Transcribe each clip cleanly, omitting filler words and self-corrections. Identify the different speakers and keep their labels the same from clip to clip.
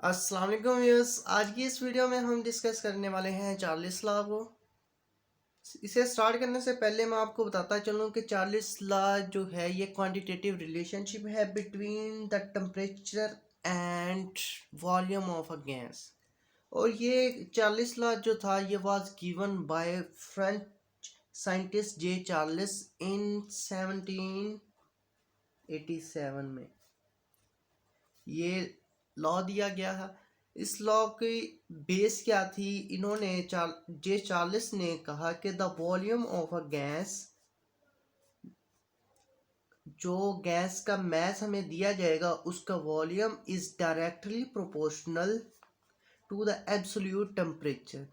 Speaker 1: अस्सलाम वालेकुम व्यूअर्स। आज की इस वीडियो में हम डिस्कस करने वाले हैं चार्ल्स लॉ को। इसे स्टार्ट करने से पहले मैं आपको बताता चलूँ कि चार्ल्स लॉ जो है ये क्वांटिटेटिव रिलेशनशिप है between the temperature and volume of a gas. और ये चार्ल्स लॉ जो था ये was given by French scientist J Charles in 1787 में ये लॉ दिया गया है। इस लॉ की बेस क्या थी? इन्होंने जे चार्ल्स ने कहा कि the volume of a gas, जो गैस का मैस हमें दिया जाएगा उसका volume is directly proportional to the absolute temperature.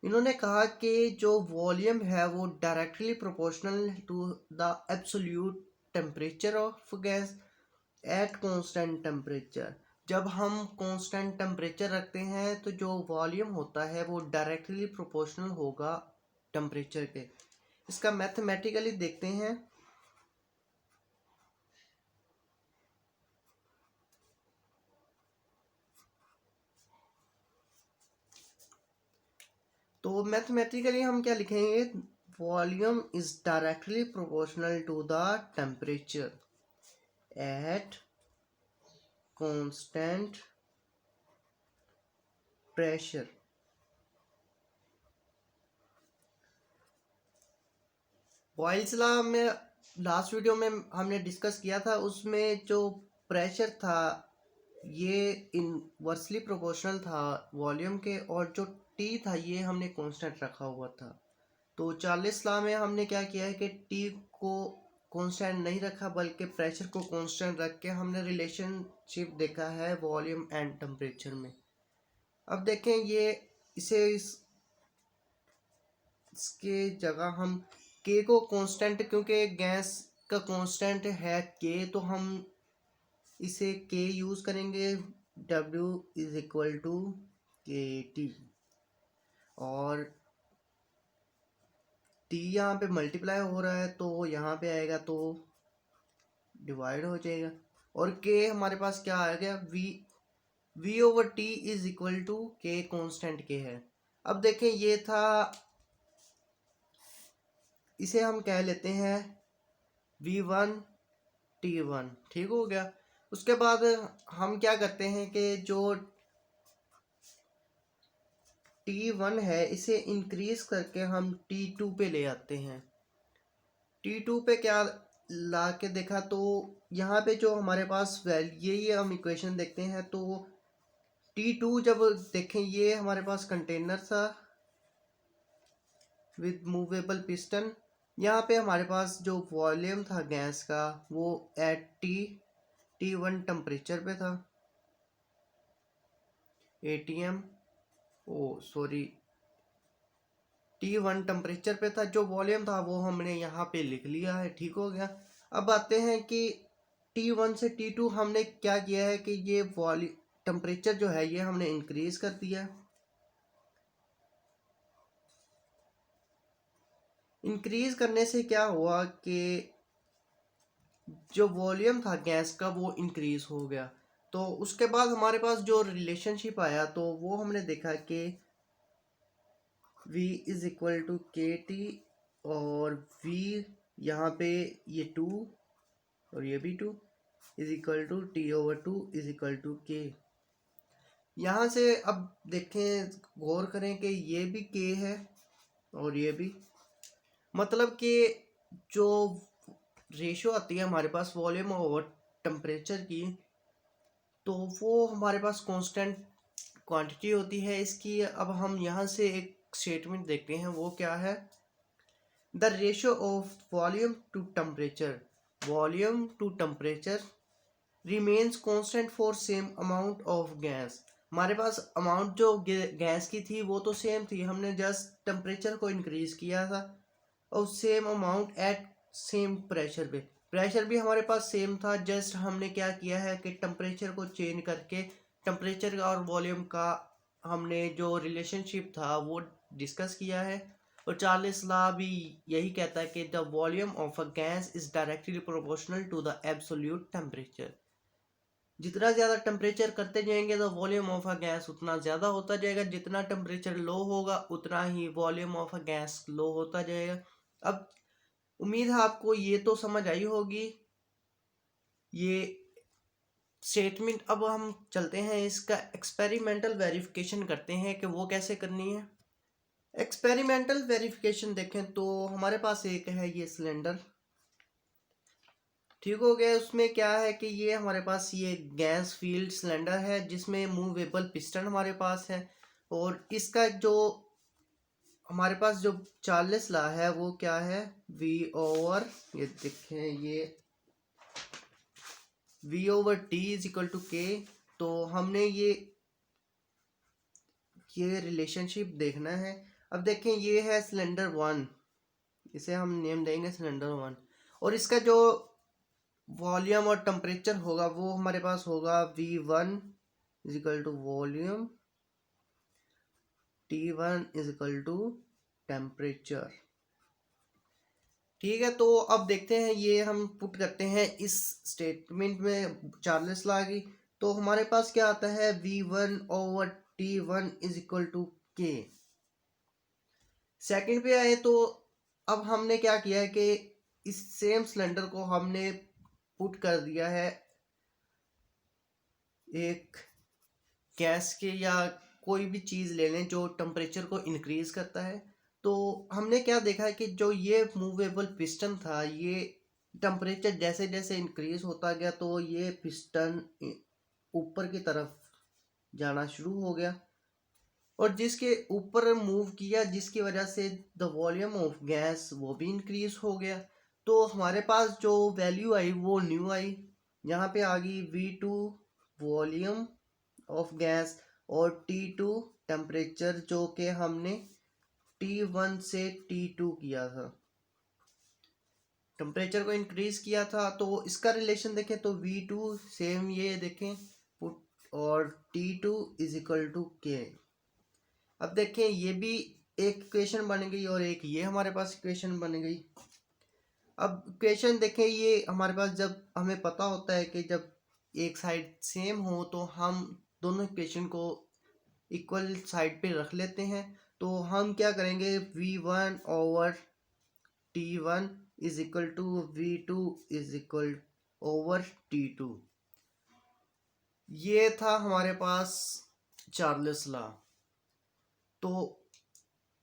Speaker 1: इन्होंने कहा कि जो वॉल्यूम है वो directly proportional to the absolute temperature of gas at constant temperature. जब हम कांस्टेंट टेम्परेचर रखते हैं तो जो वॉल्यूम होता है वो डायरेक्टली प्रोपोर्शनल होगा टेम्परेचर के। इसका मैथमेटिकली देखते हैं। तो मैथमेटिकली हम क्या लिखेंगे? Volume is directly proportional to the temperature at constant pressure. Boyle's law में लास्ट वीडियो में हमने डिस्कस किया था, उसमें जो प्रेशर था ये इनवर्सली प्रोपोर्शनल था वॉल्यूम के, और जो टी था ये हमने कांस्टेंट रखा हुआ था। तो चार्ल्स लॉ में हमने क्या किया है कि टी को कांस्टेंट नहीं रखा बल्कि प्रेशर को कांस्टेंट रख के हमने रिलेशनशिप देखा है वॉल्यूम एंड टेम्परेचर में। अब देखें ये इसके जगह हम के को कांस्टेंट, क्योंकि गैस का कांस्टेंट है के, तो हम इसे के यूज़ करेंगे। W इज इक्वल टू के टी, और टी यहाँ पे मल्टीप्लाई हो रहा है तो यहाँ पे आएगा तो डिवाइड हो जाएगा, और के हमारे पास क्या आ गया? V over T is equal to K constant के है। अब देखें ये था, इसे हम कह लेते हैं V1 T1। ठीक हो गया। उसके बाद हम क्या करते हैं कि जो T1 है इसे इंक्रीज करके हम T2 पे ले आते हैं। T2 पे क्या ला के देखा तो यहाँ पे जो हमारे पास वैल्यू, ये हम इक्वेशन देखते हैं तो T2 जब देखें ये हमारे पास कंटेनर था विद मूवेबल पिस्टन। यहाँ पे हमारे पास जो वॉल्यूम था गैस का वो एट T1 टेम्परेचर पे था, ATM, ओ सॉरी, T1 टेम्परेचर पे था। जो वॉल्यूम था वो हमने यहाँ पे लिख लिया है। ठीक हो गया। अब आते हैं कि T1 से T2 हमने क्या किया है कि ये वॉल्यूम टेम्परेचर जो है ये हमने इंक्रीज कर दिया। इंक्रीज करने से क्या हुआ कि जो वॉल्यूम था गैस का वो इंक्रीज हो गया। तो उसके बाद हमारे पास जो रिलेशनशिप आया तो वो हमने देखा कि V इज इक्वल टू के टी, और V यहाँ पे ये 2 और ये भी 2 is equal to T over 2 is equal to K. यहाँ से अब देखें, गौर करें कि ये भी के है और ये भी, मतलब कि जो रेशियो आती है हमारे पास वॉल्यूम ओवर टेम्परेचर की, तो वो हमारे पास कांस्टेंट क्वांटिटी होती है इसकी। अब हम यहाँ से एक स्टेटमेंट देखते हैं, वो क्या है? The ratio of volume to temperature remains constant for same amount of gas. हमारे पास अमाउंट जो गैस की थी वो तो सेम थी, हमने जस्ट टेम्परेचर को इंक्रीज किया था, और same amount at same pressure पे। प्रेशर भी हमारे पास सेम था, जस्ट हमने क्या किया है कि टेम्परेचर को चेंज करके टेम्परेचर और वॉल्यूम का हमने जो रिलेशनशिप था वो डिस्कस किया है। और चार्ल्स लॉ भी यही कहता है कि the volume of a gas is directly proportional to the absolute temperature. जितना ज़्यादा टेम्परेचर करते जाएंगे तो वॉल्यूम ऑफ अ गैस उतना ज़्यादा होता जाएगा, जितना टेम्परेचर लो होगा उतना ही वॉल्यूम ऑफ अ गैस लो होता जाएगा। अब उम्मीद है आपको ये तो समझ आई होगी ये स्टेटमेंट। अब हम चलते हैं इसका एक्सपेरिमेंटल वेरिफिकेशन करते हैं कि वो कैसे करनी है। एक्सपेरिमेंटल वेरिफिकेशन देखें तो हमारे पास एक है ये सिलेंडर, ठीक हो गया। उसमें क्या है कि ये हमारे पास ये गैस फील्ड सिलेंडर है जिसमें मूवेबल पिस्टन हमारे पास है, और इसका जो हमारे पास जो चार्ल्स लॉ है वो क्या है, V ओवर, ये देखें ये V over T is equal to K। तो हमने ये रिलेशनशिप देखना है। अब देखें ये है सिलेंडर 1, इसे हम नेम देंगे सिलेंडर 1, और इसका जो वॉल्यूम और टेम्परेचर होगा वो हमारे पास होगा V1 is equal to volume, T1 is equal to temperature. ठीक है, तो अब देखते हैं ये हम पुट करते हैं इस स्टेटमेंट में चार्ल्स लॉ की। तो हमारे पास क्या आता है, V1 over T1 is equal to K। Second पे आए तो अब हमने क्या किया है कि इस सेम सिलेंडर को हमने पुट कर दिया है एक गैस के या कोई भी चीज़ ले लें जो टेम्परेचर को इंक्रीज करता है। तो हमने क्या देखा है कि जो ये मूवेबल पिस्टन था, ये टेम्परेचर जैसे जैसे इंक्रीज होता गया तो ये पिस्टन ऊपर की तरफ जाना शुरू हो गया, और जिसके ऊपर मूव किया जिसकी वजह से द वॉल्यूम ऑफ गैस वो भी इंक्रीज हो गया। तो हमारे पास जो वैल्यू आई वो न्यू आई, यहाँ पे आ गई V2 वॉल्यूम ऑफ गैस और T2 टेम्परेचर, जो कि हमने T1 से T2 किया था, टेम्परेचर को इंक्रीज किया था। तो इसका रिलेशन देखें तो V2 सेम ये देखें पुट, और T2 is equal to K। अब देखें ये भी एक इक्वेशन बन गई और एक ये हमारे पास इक्वेशन बन गई। अब इक्वेशन देखें, ये हमारे पास जब हमें पता होता है कि जब एक साइड सेम हो तो हम दोनों इक्वेशन को इक्वल साइड पे रख लेते हैं। तो हम क्या करेंगे, V1 over T1 is equal to V2 is equal over T2। ये था हमारे पास चार्ल्स लॉ। तो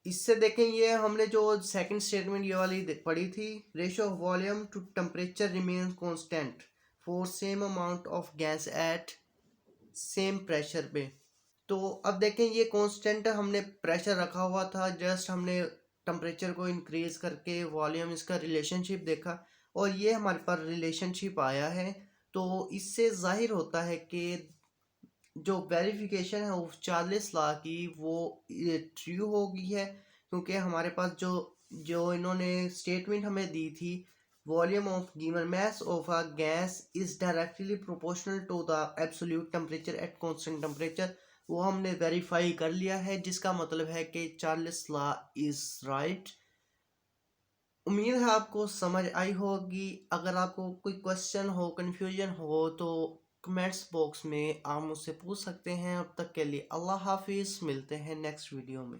Speaker 1: इससे देखें ये हमने जो सेकंड स्टेटमेंट ये वाली पढ़ी थी, ratio of volume to temperature remain constant for same amount of gas at same pressure पे। तो अब देखें ये कांस्टेंट हमने प्रेशर रखा हुआ था, जस्ट हमने टेम्परेचर को इंक्रीज करके वॉल्यूम इसका रिलेशनशिप देखा और ये हमारे पास रिलेशनशिप आया है। तो इससे जाहिर होता है कि जो वेरिफिकेशन है वो चार्ल्स लॉ की वो ट्रू हो गई है, क्योंकि हमारे पास जो जो इन्होंने स्टेटमेंट हमें दी थी, volume of given mass of a gas is directly proportional to the absolute temperature at constant temperature, वो हमने वेरीफाई कर लिया है, जिसका मतलब है कि चार्ल्स लॉ इज राइट। उम्मीद है आपको समझ आई होगी। अगर आपको कोई क्वेश्चन हो, कन्फ्यूजन हो तो कमेंट्स बॉक्स में आप मुझसे पूछ सकते हैं। अब तक के लिए अल्लाह हाफिज़, मिलते हैं नेक्स्ट वीडियो में।